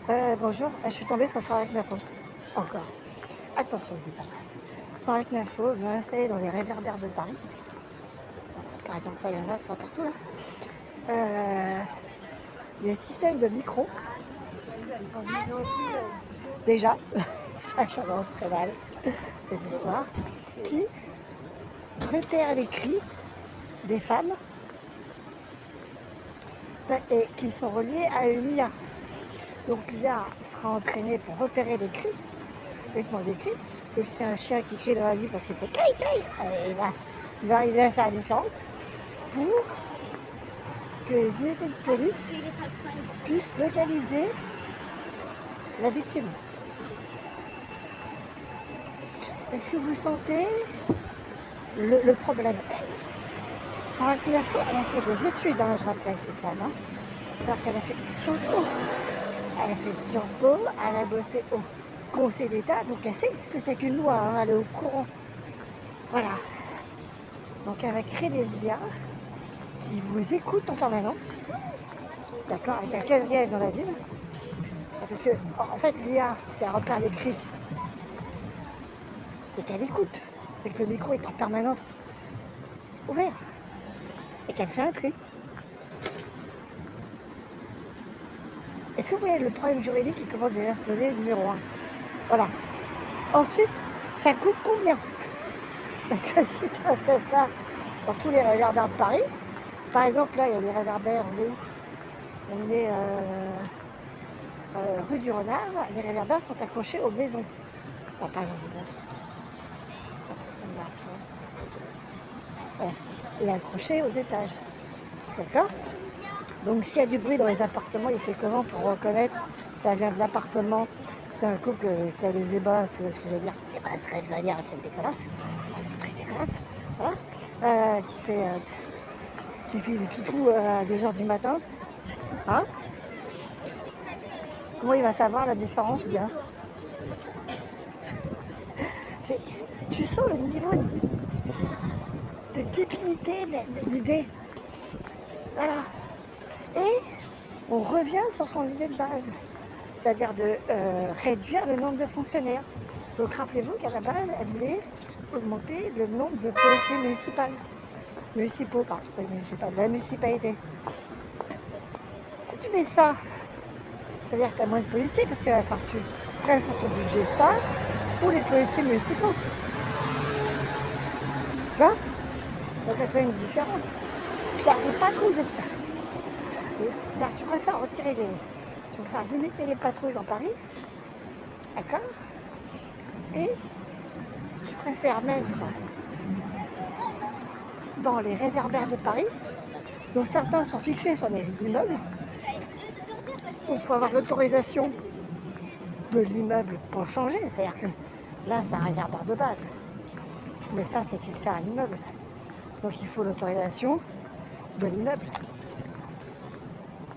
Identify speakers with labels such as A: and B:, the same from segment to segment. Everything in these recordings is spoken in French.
A: Bonjour, je suis tombée sur Sorac Info. Encore. Attention, c'est pas mal. Sorac Info veut installer dans les réverbères de Paris. Par exemple, il y en a trois partout là. Euh, des systèmes de micros. Déjà, ça commence très mal, ces histoires. Qui repèrent les cris des femmes et qui sont reliés à une IA. Donc l'IA sera entraînée pour repérer les cris, uniquement des cris. Donc si un chien qui crie dans la nuit parce qu'il fait caille caille, il va arriver à faire la différence pour que les unités de police puissent localiser la victime. Est-ce que vous sentez le problème? Sarah Cunafo, elle a fait des études, hein, je rappelle, cette femme. Hein. C'est-à-dire qu'elle a fait Sciences Po. Elle a fait Sciences Po, elle a bossé au Conseil d'État, donc elle sait ce que c'est qu'une loi, hein, elle est au courant. Voilà. Donc elle va créer des IA qui vous écoutent en permanence, d'accord, avec un quadrillage dans la ville. Parce que, en fait, l'IA, c'est à repère les cris. C'est qu'elle écoute. C'est que le micro est en permanence ouvert. Et qu'elle fait un tri. Est-ce que vous voyez le problème juridique qui commence déjà à se poser, numéro 1? Voilà. Ensuite, ça coûte combien? Parce que si tu as ça dans tous les réverbères de Paris, par exemple, là, il y a des réverbères, on est où? On est rue du Renard, les réverbères sont accrochés aux maisons. Enfin, par exemple, voilà. Et accrochés aux étages. D'accord? Donc s'il y a du bruit dans les appartements, il fait comment pour reconnaître ça vient de l'appartement? C'est un couple qui a des ébats, si vous voyez ce que je veux dire. C'est pas très, je vais dire un truc dégueulasse, un truc dégueulasse, voilà, qui fait du pipou à 2h du matin. Hein? Comment il va savoir la différence, bien? C'est, tu sens le niveau de débilité de l'idée. Voilà. Et on revient sur son idée de base, c'est-à-dire de réduire le nombre de fonctionnaires. Donc rappelez-vous qu'à la base, elle voulait augmenter le nombre de policiers municipaux, pas municipal, la municipalité. Si tu mets ça, c'est-à-dire que tu as moins de policiers, parce que enfin, tu prends sur ton budget ça, ou les policiers municipaux. Tu vois? Donc il y a quand même une différence. Tu as des patrouilles de... C'est-à-dire que tu préfères retirer les... Tu préfères limiter les patrouilles dans Paris, d'accord? Et tu préfères mettre dans les réverbères de Paris, dont certains sont fixés sur des immeubles, où il faut avoir l'autorisation de l'immeuble pour changer. C'est-à-dire que là, c'est un réverbère de base. Mais ça, c'est fixé à un immeuble. Donc il faut l'autorisation de l'immeuble.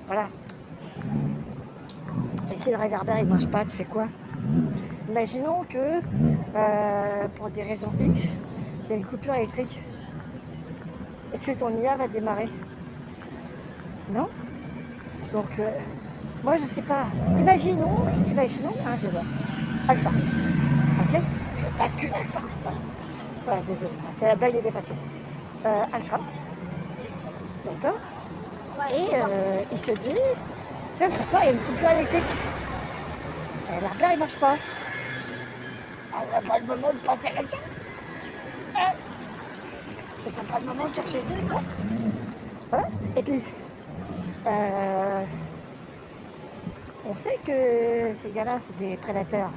A: Voilà. Et si le réverbère il marche pas, tu fais quoi? Imaginons que pour des raisons X, il y a une coupure électrique. Est-ce que ton IA va démarrer? Non? Donc moi je sais pas. Imaginons un débat. Alpha. Ok? Bascule alpha. Voilà, désolé. C'est la blague était facile. Alpha. D'accord? Et il se dit, tiens, ce soir il y a une coupure électrique. Et l'arbert il marche pas. Ah, c'est pas le moment de passer à l'action. C'est pas le moment de chercher le truc. Voilà. Et puis, euh, on sait que ces gars-là, c'est des prédateurs.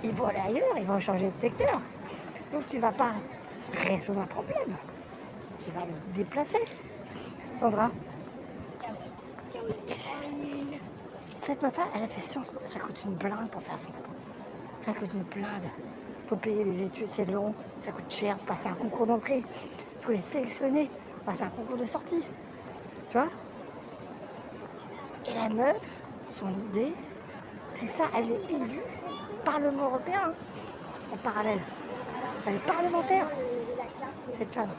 A: Ils vont aller ailleurs, ils vont changer de secteur. Donc tu vas pas résoudre un problème. Tu vas le déplacer. Sandra, cette meuf-là, elle a fait Sciences Po. Ça coûte une blinde pour faire Sciences Po. Ça coûte une blinde. Faut payer les études, c'est long, ça coûte cher. Faut passer un concours d'entrée. Faut les sélectionner. Passer un concours de sortie. Tu vois? Et la meuf, son idée, c'est ça, elle est élue Parlement européen en parallèle. Elle est parlementaire, cette femme.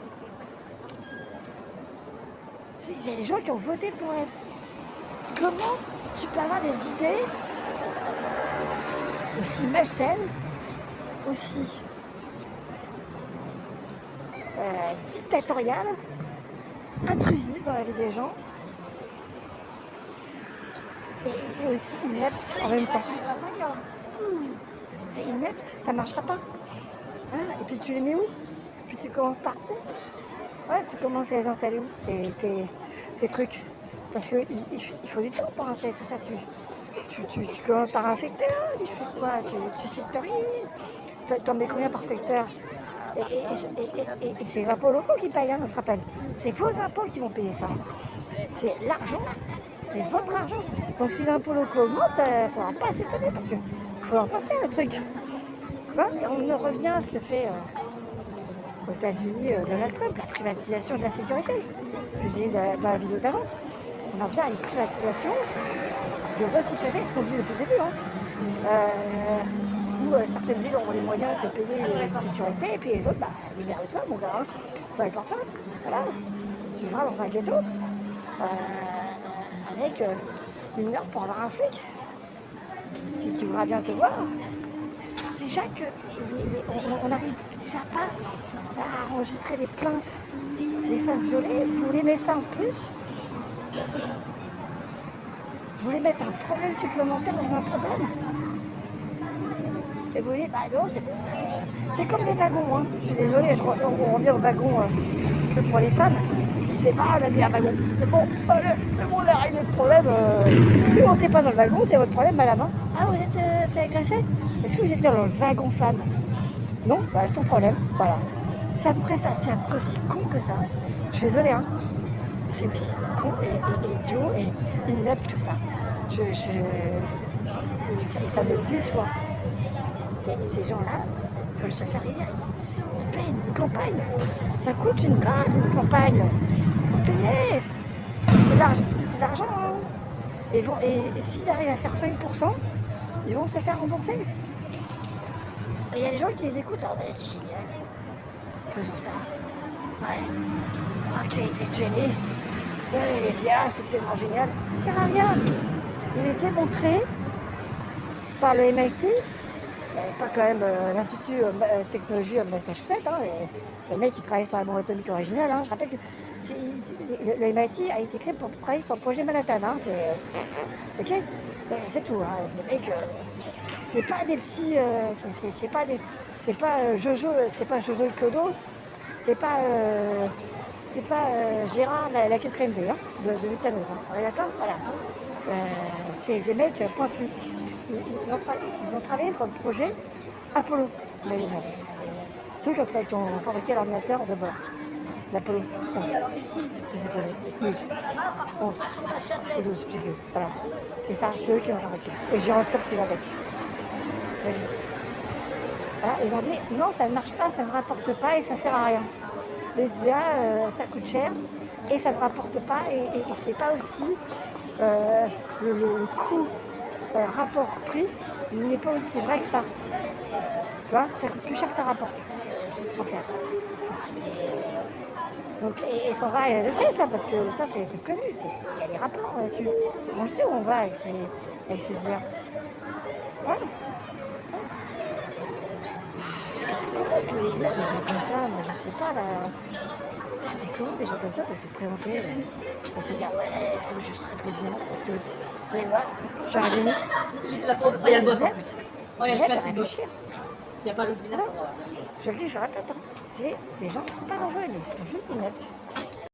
A: Il y a des gens qui ont voté pour elle. Comment tu peux avoir des idées aussi malsaines, aussi dictatoriales, intrusives dans la vie des gens, et aussi ineptes en même temps. C'est inepte, ça marchera pas. Voilà. Et puis tu les mets où? Puis tu commences par où? Ouais, tu commences à les installer où tes trucs? Parce qu'il faut du temps pour installer tout ça. Tu commences par un secteur, tu fais quoi? Tu sectorises. T'en mets combien par secteur? Et c'est les impôts locaux qui payent, hein, je te rappelle. C'est vos impôts qui vont payer ça. C'est l'argent, c'est votre argent. Donc si les impôts locaux augmentent, il ne faudra pas s'étonner parce qu'il faut l'entretenir le truc. Tu vois? Et on en revient à ce que fait aux États-Unis Donald Trump, la privatisation de la sécurité. Je vous ai dit dans la vidéo d'avant. On en vient à une privatisation de votre sécurité, ce qu'on dit depuis le début. Où certaines villes ont les moyens de se payer une sécurité, et puis les autres, libère-toi mon gars, j'en ai pas faim. Voilà, tu vivras dans un ghetto avec une heure pour avoir un flic. Si tu voudras bien te voir, déjà que on n'arrive déjà pas à enregistrer les plaintes des femmes violées, vous voulez mettre ça en plus, vous voulez mettre un problème supplémentaire dans un problème. Et vous voyez, non, c'est comme les wagons. Hein. Je suis désolée, on revient au wagon que pour les femmes. C'est pas on a mis un wagon. C'est bon, allez, on a réglé le problème. Si vous ne montez pas dans le wagon, c'est votre problème, madame. Hein. Ah, vous êtes fait agresser? Est-ce que vous êtes dans le wagon femme? Non, c'est son problème. Voilà. C'est après ça, c'est après aussi con que ça. Je suis désolée, hein. C'est aussi con et idiot et inepte que ça. Ça me déçoit. Ces gens-là veulent se faire élire. Ils payent une campagne. Ça coûte une blinde, une campagne. Vous payez. C'est l'argent. Hein. Et s'ils arrivent à faire 5%, ils vont se faire rembourser. Et il y a des gens qui les écoutent. Alors, c'est génial. Faisons ça. Ouais. Ok, t'es gêné. Ouais, les IA, c'est tellement génial. Ça sert à rien. Il est démontré par le MIT. Pas quand même l'Institut Technologie de Massachusetts, hein, les mecs qui travaillent sur la bombe atomique originale. Hein, je rappelle que le MIT a été créé pour travailler sur le projet Manhattan. Hein, ok, c'est tout. Hein, les mecs, c'est pas des petits, c'est pas Jojo, c'est pas Jojo le Clodo, c'est pas Gérard la 4ème V hein, de l'Utanos. Hein, on est d'accord? Voilà. C'est des mecs pointus. Ils ont travaillé sur le projet Apollo. C'est eux qui ont fabriqué l'ordinateur de bord. L'Apollo 11. Qui s'est posé. 12. 11. Et 12, je sais plus. Voilà. C'est ça, c'est eux qui l'ont fabriqué. Et le gyroscope qui va avec. Voilà, ils ont dit non, ça ne marche pas, ça ne rapporte pas et ça sert à rien. Les IA, ça coûte cher et ça ne rapporte pas et c'est pas aussi le coût rapport-prix n'est pas aussi vrai que ça. Tu vois, ça coûte plus cher que ça rapporte. Donc, faut arrêter. Donc, et Sandra, elle le sait ça, parce que ça, c'est connu. Il y a les rapports là-dessus. On le sait où on va avec ces IA. Ouais. Comment on peut élire des gens comme ça? Moi, je sais pas, là. Mais comment des gens comme ça peuvent se présenter pour se dire, ouais, il faut que je serai président, parce que, vous allez voir, je suis un génie.
B: Il y a le boss. Il y a le classique.
A: Réfléchir.
B: S'il n'y a pas l'autre
A: Je le dis, je le répète, hein. C'est des gens qui ne sont pas dangereux, mais ils sont juste ineptes.